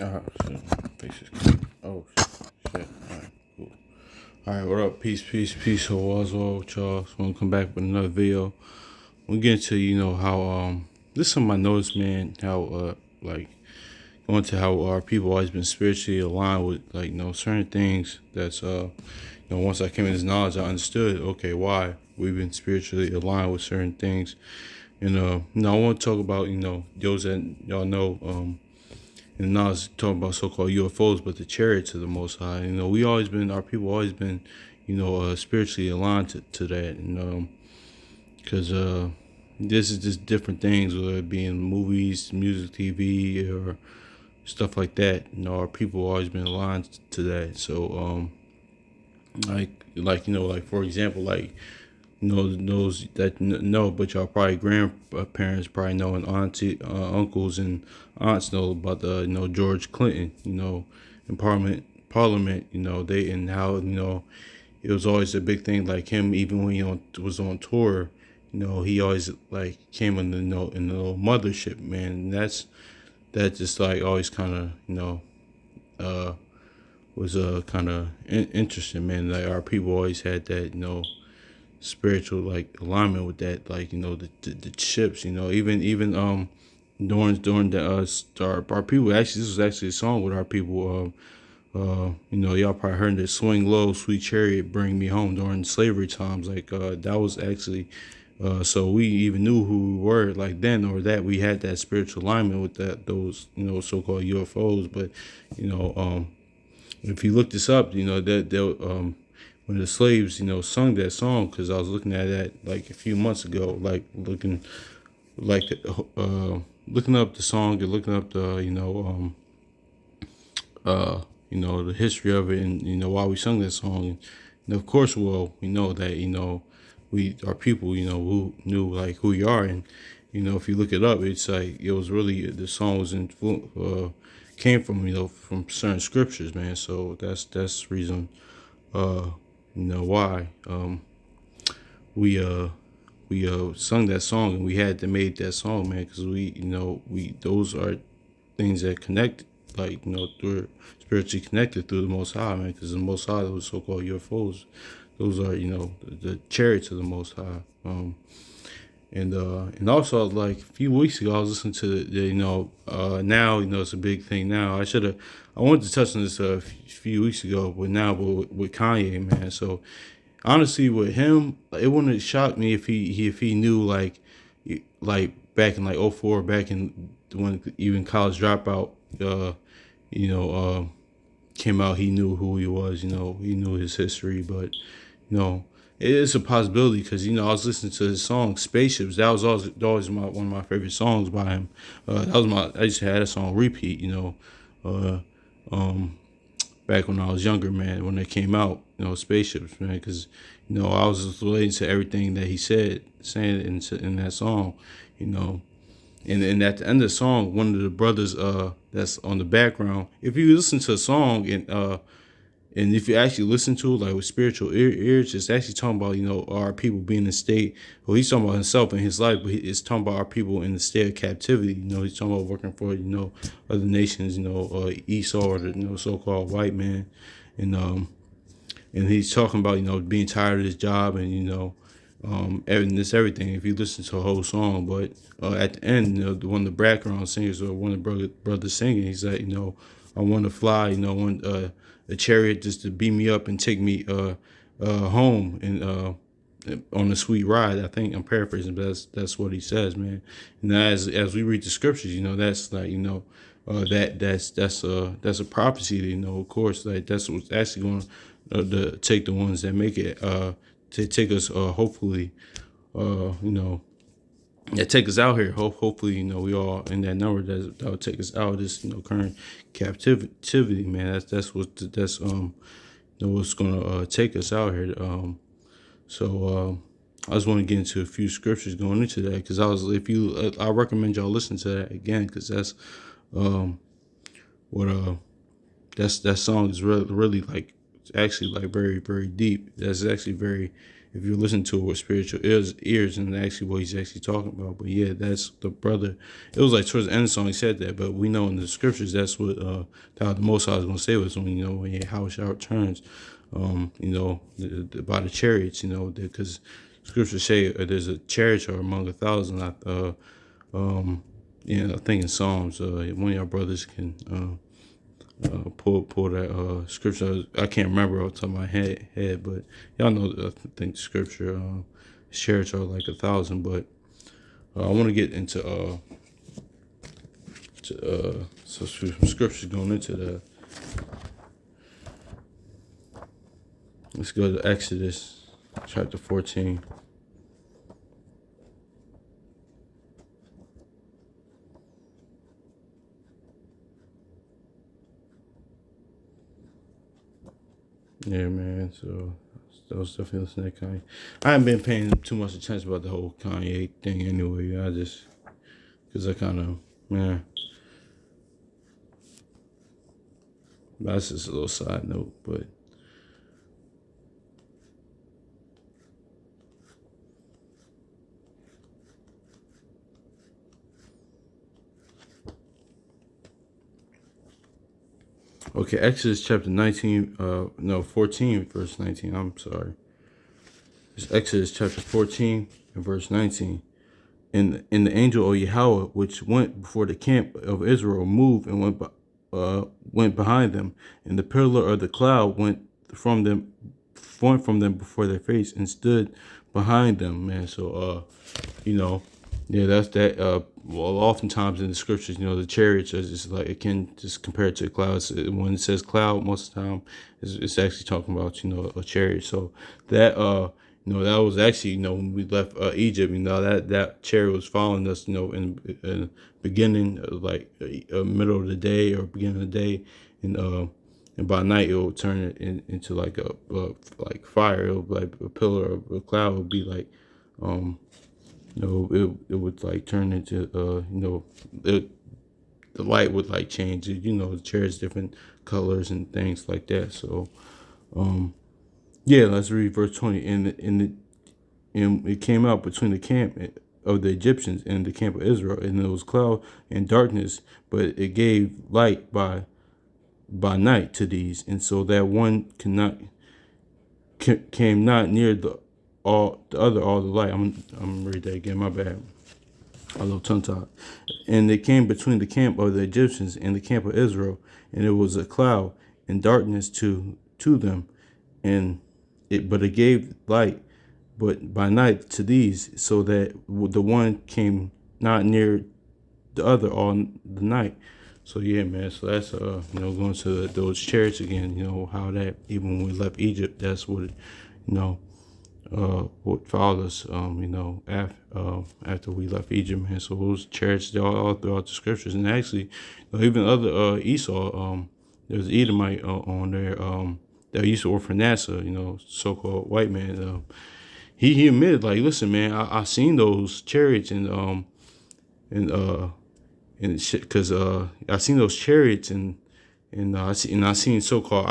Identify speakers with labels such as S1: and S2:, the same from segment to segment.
S1: So face is clean. Oh shit. Alright, cool. Alright, what up? Peace. So Oswald with y'all. So I'm gonna come back with another video. We'll get into, how this is something I noticed, man, how like going to how our people always been spiritually aligned with like, certain things that's once I came to this knowledge I understood, okay, why we've been spiritually aligned with certain things. And I want to talk about, those that y'all know, and now it's talking about so-called UFOs, but the chariots of the Most High. Our people always been, spiritually aligned to that, and because this is just different things, whether it be in movies, music, TV, or stuff like that. Our people always been aligned to that. So, like for example, like those that know, but y'all probably grandparents probably know, and auntie, uncles and aunts know about the George Clinton, in Parliament, they and how it was always a big thing. Like him, even when was on tour, he always like came in the in the little mothership, man. And that just like always kind of uh was kind of interesting, man. Like our people always had that spiritual like alignment with that, like the chips, even during the our people, actually this was actually a song with our people, y'all probably heard that swing low sweet chariot bring me home during slavery times, like that was actually so we even knew who we were like then, or that we had that spiritual alignment with those so-called UFOs. But if you look this up, that they'll when the slaves, sung that song, because I was looking at that like a few months ago, like like looking up the song and looking up the the history of it, and why we sung that song. And of course, well, we know that we our people, who knew like who we are, and if you look it up, it's like it was really the song was came from from certain scriptures, man. So that's the reason why we sung that song, and we had to make that song, man, because we those are things that connect, like through spiritually connected through the Most High, man, because the Most High, those so-called UFOs, those are the chariots of the Most High. And also, like a few weeks ago, I was listening to now it's a big thing now. I wanted to touch on this a few weeks ago, but now with Kanye, man. So honestly, with him, it wouldn't have shocked me if he knew like back in like '04, back in when even College Dropout, you know, uh, came out. He knew who he was. He knew his history, but it is a possibility, because I was listening to his song "Spaceships." That was always one of my favorite songs by him. I used to have that song on repeat. Uh, um, Back when I was younger, man, when they came out, "Spaceships," man, because I was just relating to everything that he saying in that song, you know. And at the end of the song, one of the brothers that's on the background, if you listen to a song and if you actually listen to it like with spiritual ears, it's actually talking about our people being in a state. Well, he's talking about himself and his life, but it's talking about our people in the state of captivity. He's talking about working for other nations. Esau, or the so-called white man, and he's talking about being tired of his job, and everything. If you listen to a whole song, but at the end, one of the background singers, or one of the brothers singing, he's like, I want to fly, want a chariot just to beam me up and take me home, and on a sweet ride. I think I'm paraphrasing, but that's what he says, man. And as we read the scriptures, that's like that's a prophecy. Of course, like that's what's actually going to take the ones that make it to take us hopefully that take us out here. Hopefully, we all in that number that will take us out of this current captivity, man. That's what's gonna take us out here. So I just want to get into a few scriptures going into that, because I recommend y'all listen to that again, because that's what that song is really like, actually like very very deep. That's actually very if you listen to it with spiritual ears and actually what he's actually talking about. But yeah, that's the brother. It was like towards the end of the song he said that, but we know in the scriptures that's what the Most High was gonna say was when when Yahushua returns, by the chariots, because scriptures say there's a chariot among 1,000. I think in Psalms, one of y'all brothers can pull that scripture. I can't remember off the top of my head, but y'all know. I think scripture chariots are like 1,000. But I want to get into some scriptures going into that. Let's go to Exodus chapter 14. Yeah, man. So that was definitely listening to Kanye. I haven't been paying too much attention about the whole Kanye thing anyway. Because I kind of, man. That's just a little side note, but. Okay, Exodus chapter 19, 14, verse 19. I'm sorry. It's Exodus chapter 14 and verse 19. And the angel of Yahweh, which went before the camp of Israel, moved and went behind them, and the pillar of the cloud went from them before their face and stood behind them. Man, so yeah, that's that. Well, oftentimes in the scriptures, the chariots is just like it can just compare it to clouds. When it says cloud, most of the time, it's actually talking about a chariot. So that that was actually when we left Egypt. That chariot was following us. In beginning, like middle of the day or beginning of the day, and by night it will turn it into like a like fire. It would be like a pillar of a cloud would be like it would like turn into the light would like change. The chairs different colors and things like that. So yeah, let's read verse 20. And it came out between the camp of the Egyptians and the camp of Israel, and it was cloud and darkness, but it gave light by night to these, and so that one came not near the other all the light. I'm gonna read that again. My bad. A little tongue tied. And they came between the camp of the Egyptians and the camp of Israel, and it was a cloud and darkness to them, but it gave light, but by night to these, so that the one came not near the other all the night. So yeah, man. So that's going to those chariots again. How that even when we left Egypt, that's what what followed us. After we left Egypt, man. So those chariots, they're all throughout the scriptures, and actually, even other Esau. There's Edomite on there. That used to work for NASA. So-called white man. He admitted, like, listen, man, I seen those chariots and because I seen those chariots and I seen I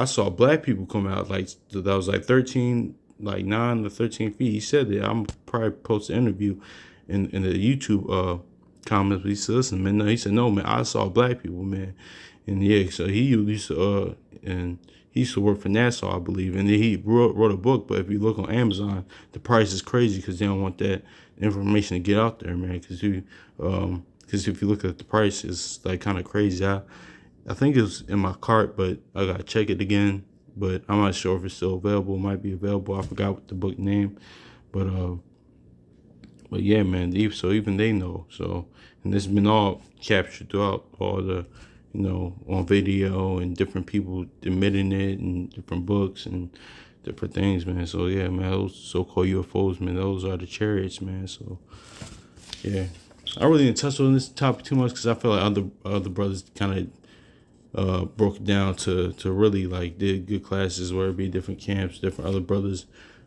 S1: saw black people come out like that was like 13, like 9 to 13 feet. He said that. I'm probably post the interview in the YouTube comments. But he said, listen, man, no, he said, no, man, I saw black people, man. And yeah, so he used to and he used to work for NASA, I believe, and then he wrote a book. But if you look on Amazon, the price is crazy because they don't want that information to get out there, man. Because if you look at the price, it's like kind of crazy. I think it's in my cart, but I gotta check it again. But I'm not sure if it's still available. It might be available. I forgot what the book name, but yeah, man. So even they know. So and this has been all captured throughout all the, on video and different people admitting it and different books and different things, man. So yeah, man. Those so-called UFOs, man. Those are the chariots, man. So yeah. I really didn't touch on this topic too much because I feel like other brothers kind of broke it down to really like did good classes where it be different camps, different other brothers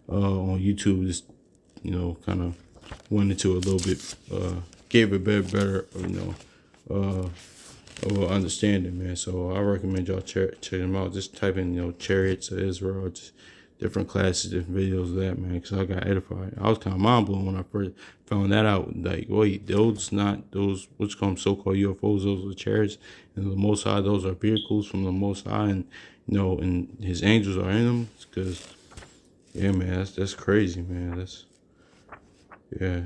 S1: on YouTube just kind of went into a little bit, gave a better understanding, man. So I recommend y'all check them out. Just type in Chariots of Israel. Just different classes, different videos of that, man, because I got edified. I was kind of mind blown when I first found that out. Like, wait, those not those what's called so-called UFOs, those are chariots, and the Most High, those are vehicles from the Most High, and and His angels are in them. Because yeah, man, that's crazy, man. That's yeah.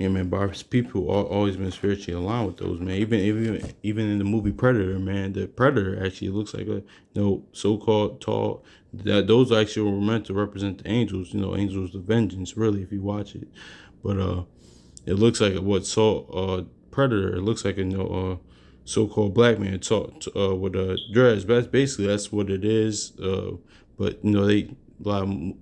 S1: Yeah, man, Barb's people always been spiritually aligned with those, man. Even in the movie Predator, man, the Predator actually looks like a so-called tall. That those actually were meant to represent the angels. Angels of vengeance. Really, if you watch it, but it looks like what saw Predator. It looks like a so-called black man talk with dreads. That's what it is. But they a lot of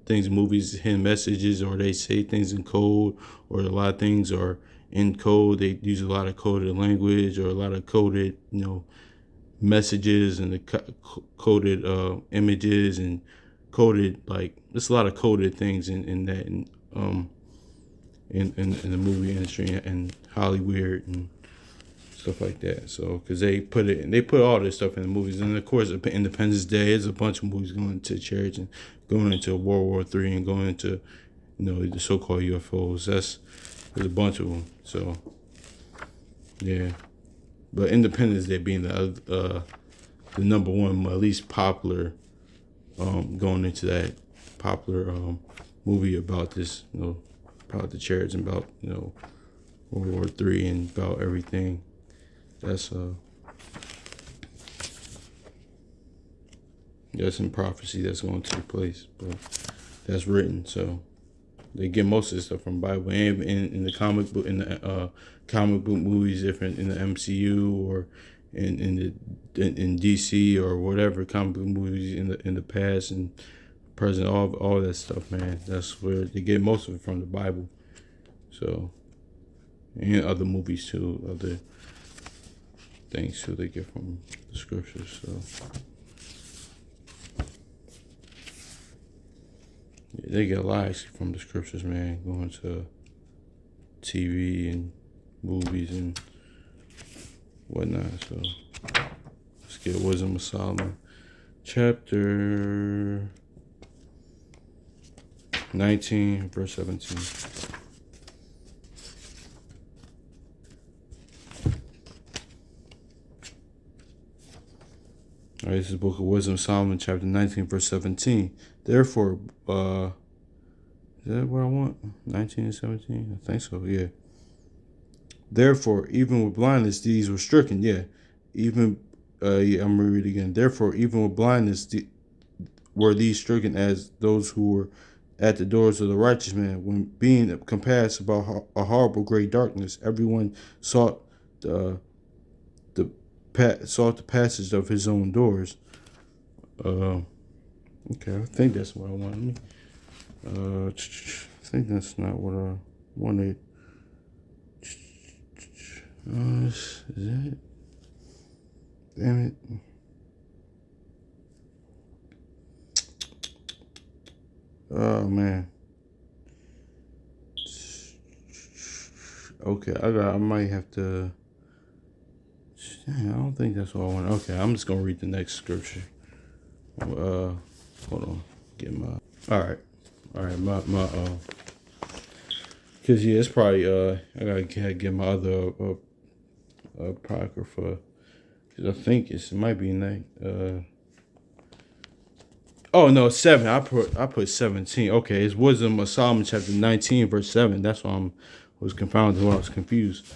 S1: things in movies hidden messages, or they say things in code, or a lot of things are in code. They use a lot of coded language, or a lot of coded messages, and the coded images, and coded, like, there's a lot of coded things in that, in the movie industry and Hollywood and stuff like that. So because they put all this stuff in the movies, and of course Independence Day, there's a bunch of movies going into Chariots and going into World War III and going into the so-called UFOs. There's a bunch of them. So yeah, but Independence Day being the number one, at least popular, going into that popular movie about this, about the Chariots, and about World War III, and about everything. That's in prophecy that's going to take place, but that's written. So they get most of this stuff from the Bible, and in the comic book, in the comic book movies, different in the MCU, or in DC, or whatever comic book movies in the past and present, all that stuff, man. That's where they get most of it from, the Bible. So, and other movies too, other things too they get from the scriptures. So yeah, they get a lot actually from the scriptures, man, going to TV and movies and whatnot. So let's get Wisdom of Solomon, chapter 19, verse 17. All right, this is the book of Wisdom of Solomon, chapter 19, verse 17. Therefore, is that what I want? 19 and 17? I think so, yeah. Therefore, even with blindness, these were stricken. Yeah. I'm going to read it again. Therefore, even with blindness, were these stricken as those who were at the doors of the righteous man, when being compassed about a horrible great darkness, everyone sought the passage of his own doors. Okay, I think that's what I wanted. I think that's not what I wanted. Is that? Damn it. Oh man. Okay, I might have to. Dang, I don't think that's what I want. Okay, I'm just gonna read the next scripture. Hold on. Get my. All right. My Cause yeah, it's probably I gotta get my other apocrypha. Cause I think it might be Oh no, 7. I put 17. Okay, it's Wisdom of Solomon, chapter 19, verse 7. That's why was confounded when I was confused.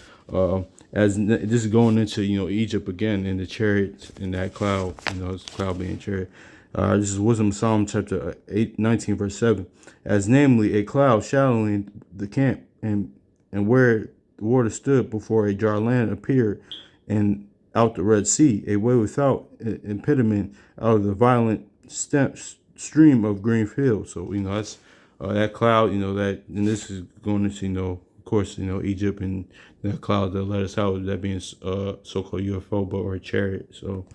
S1: As this is going into Egypt again, in the chariot, in that cloud, it's cloud being chariot. This is Wisdom of Solomon, chapter 19, verse 7. As namely a cloud shadowing the camp, and where the water stood before a dry land appeared, and out the Red Sea, a way without impediment out of the violent stream of green fields. So that's that cloud. That, and this is going into of course Egypt, and that cloud that let us out, that being so-called UFO, but or a chariot. So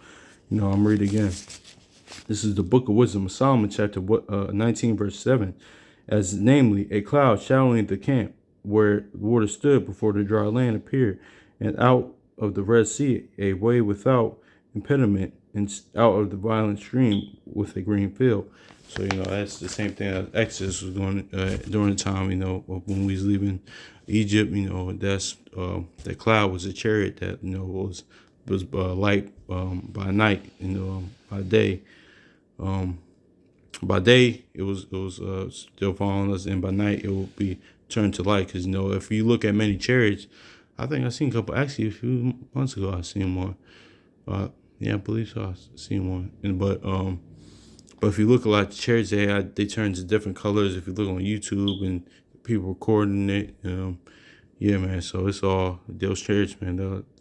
S1: I'm reading again. This is the book of Wisdom of Solomon, chapter 19, verse 7. As namely a cloud shadowing the camp, where the water stood before the dry land appeared, and out of the Red Sea a way without impediment and out of the violent stream with a green field. So that's the same thing that Exodus was doing during the time when we was leaving Egypt. That's that cloud was a chariot that was light by night. By day. By day it was still following us, and by night it will be turned to light. Because if you look at many chariots, I think I seen a couple. Actually, a few months ago I seen one. Yeah, I believe so. I seen one. But if you look a lot at the chariots, they turn to different colors. If you look on YouTube and people recording it, yeah, man. So it's all those chariots, man.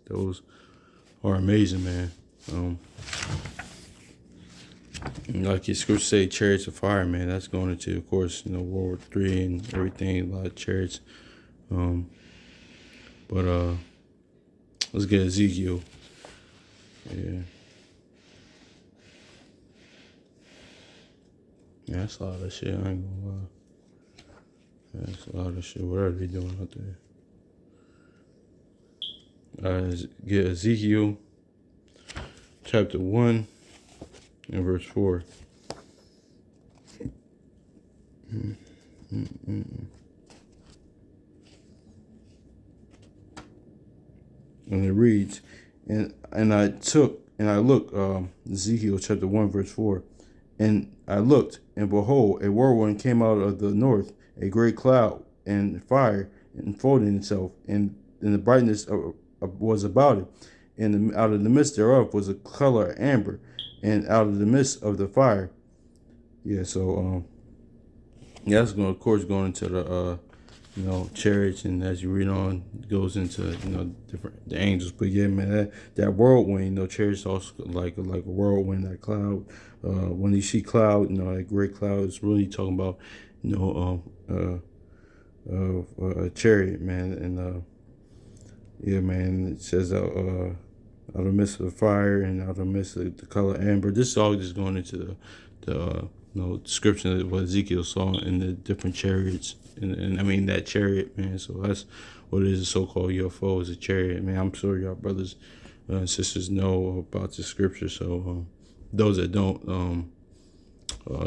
S1: Those are amazing, man. Like your scripture say, chariots of fire, man. That's going into, of course, World War III and everything. A lot of chariots. But let's get Ezekiel. Yeah. Yeah, that's a lot of shit. I ain't gonna lie. That's a lot of shit. What are they doing out there? Get Ezekiel chapter 1 and verse 4. And it reads, and I looked, Ezekiel chapter 1 verse 4, and I looked, and behold, a whirlwind came out of the north, a great cloud and fire enfolding itself, and the brightness was about it, and out of the midst thereof was a color amber, and out of the midst of the fire. Yeah, so yeah, that's going, of course, going into the chariots, and as you read on, it goes into different the angels. But yeah, man, that whirlwind, chariots also like a whirlwind, that cloud. When you see cloud, that great cloud is really talking about a chariot, man. And yeah, man, it says out of the midst of the fire and out of the midst of the color amber. This is all just going into the description of what Ezekiel saw in the different chariots, and I mean that chariot, man. So that's what it is. A so-called UFO is a chariot, man. I'm sure y'all brothers and sisters know about the scripture. So those that don't,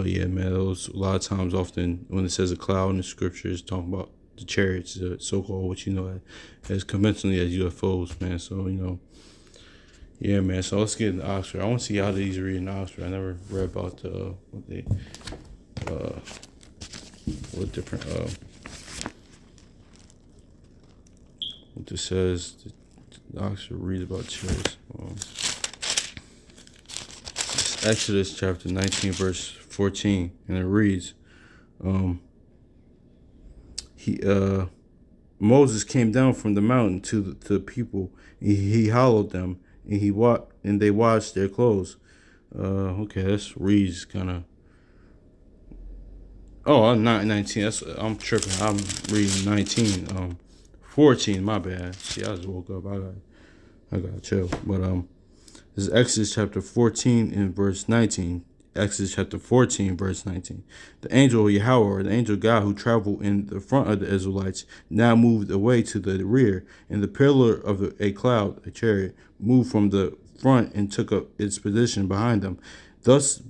S1: yeah, man, those a lot of times, often when it says a cloud in the scripture, it's talking about the chariots, the so-called what as conventionally as UFOs, man. So yeah, man. So let's get into Oxford. I want to see how these read in Oxford. I never read about what different what this says. The Oxford reads about chariots. Exodus chapter 19 verse 14, and it reads, Moses came down from the mountain to the people. He hallowed them, and they washed their clothes. Okay, this reads kind of. Oh, I'm not 19. I'm tripping. I'm reading 19. 14. My bad. See, I just woke up. I got chill. But this is Exodus chapter 14 and verse 19. Exodus chapter 14, verse 19. The angel of Yahweh, or the angel of God who traveled in the front of the Israelites, now moved away to the rear, and the pillar of a cloud, a chariot, moved from the front and took up its position behind them. Thus,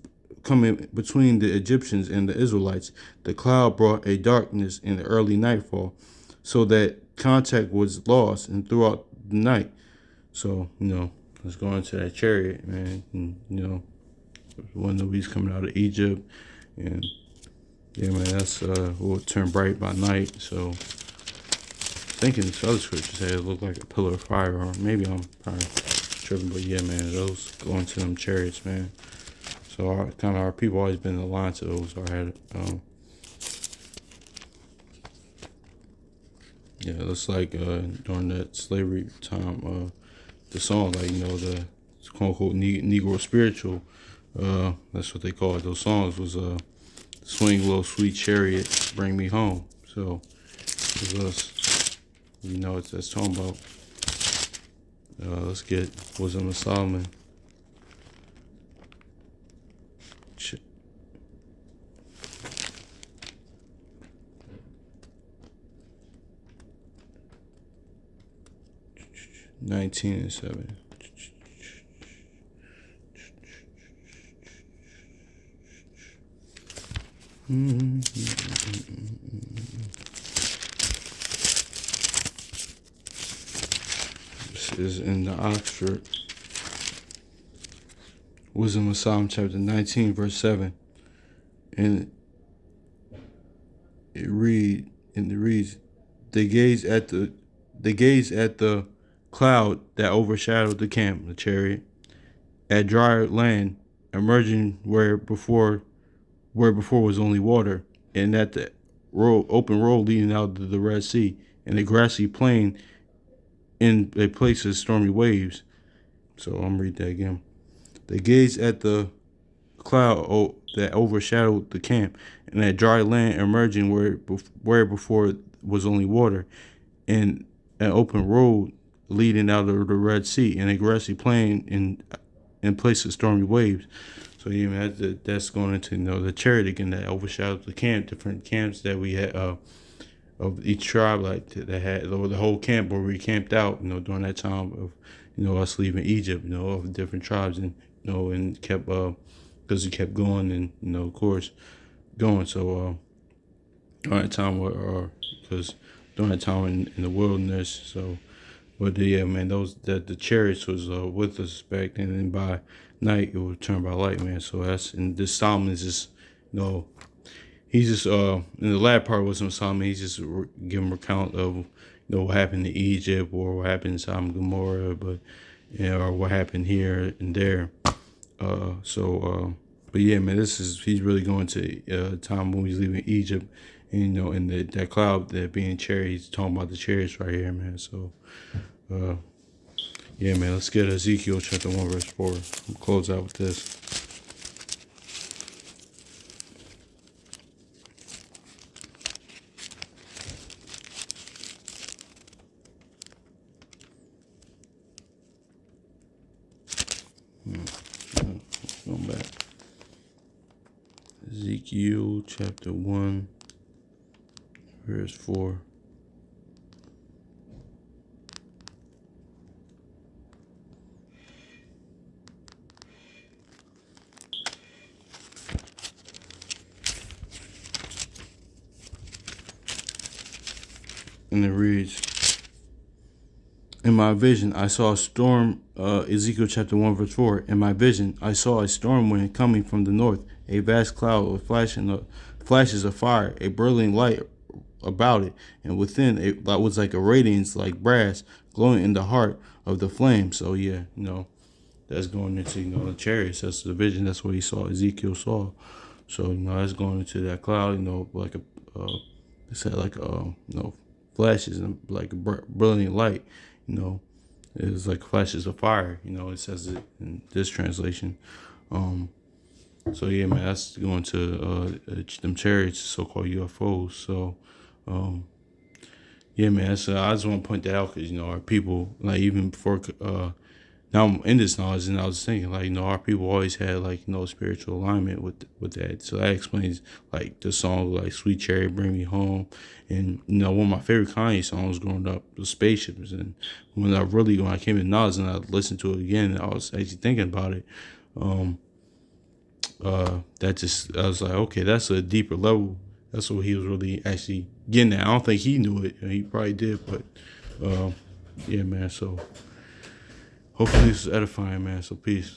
S1: coming between the Egyptians and the Israelites, the cloud brought a darkness in the early nightfall, so that contact was lost and throughout the night. So, let's go into that chariot, man. And, one that was coming out of Egypt, and yeah, man, that's will turn bright by night. So thinking this other scripture said it looked like a pillar of fire, or maybe I'm probably tripping, but yeah, man, those going to them chariots, man. So our people always been aligned to those. I had yeah, looks like during that slavery time, the song, like the quote unquote Negro spiritual. That's what they call it. Those songs was swing low, sweet chariot, bring me home. So it was, it's that's talking about. Let's get Wisdom of Solomon. 19 and 7. This is in the Oxford Wisdom of Psalm chapter 19, verse 7. And it reads, they gaze at the cloud that overshadowed the camp, the chariot, at dry land, emerging where before was only water, and at the open road leading out to the Red Sea, and a grassy plain in a place of stormy waves. So I'm gonna read that again. They gazed at the cloud that overshadowed the camp, and at dry land emerging where before was only water, and an open road leading out of the Red Sea, and a grassy plain in place of stormy waves. So yeah, man, that's going into the chariot again that overshadowed the camp, different camps that we had of each tribe, like that had the whole camp where we camped out, during that time of us leaving Egypt, of different tribes, and and kept because he kept going, and of course going. So during that time, because during that time in the wilderness, so. But yeah, man, the chariots was with us back then, and by night it would turn by light, man. So and this Solomon is just, he's just in the latter part was Solomon. He's just giving recount of what happened in Egypt or what happened in Sodom and Gomorrah, but or what happened here and there. But yeah, man, he's really going to a time when he's leaving Egypt, and and that cloud that being chariots. He's talking about the chariots right here, man. So. Yeah, man, let's get Ezekiel chapter 1, verse 4. We'll close out with this. Going back. Ezekiel chapter 1, verse 4. And it reads, in my vision, I saw a storm, Ezekiel chapter 1, verse 4. In my vision, I saw a storm wind coming from the north, a vast cloud with flashes of fire, a burning light about it, and within it that was like a radiance like brass glowing in the heart of the flame. So yeah, that's going into the chariots. That's the vision. That's what he saw. Ezekiel saw. So that's going into that cloud. Like a it said like flashes and like a brilliant light. It's like flashes of fire. It says it in this translation. So yeah, man, that's going to them chariots, so-called UFOs. So yeah, man, I just want to point that out because our people, like, even before now I'm in this knowledge, and I was thinking, like, our people always had, like, spiritual alignment with that. So that explains, like, the song like "Sweet Chariot, Bring Me Home," and one of my favorite Kanye songs growing up was "Spaceships." And when I came to knowledge and I listened to it again, I was actually thinking about it. I was like, okay, that's a deeper level. That's what he was really actually getting at. I don't think he knew it. He probably did, but yeah, man. So hopefully this is edifying, man. So peace.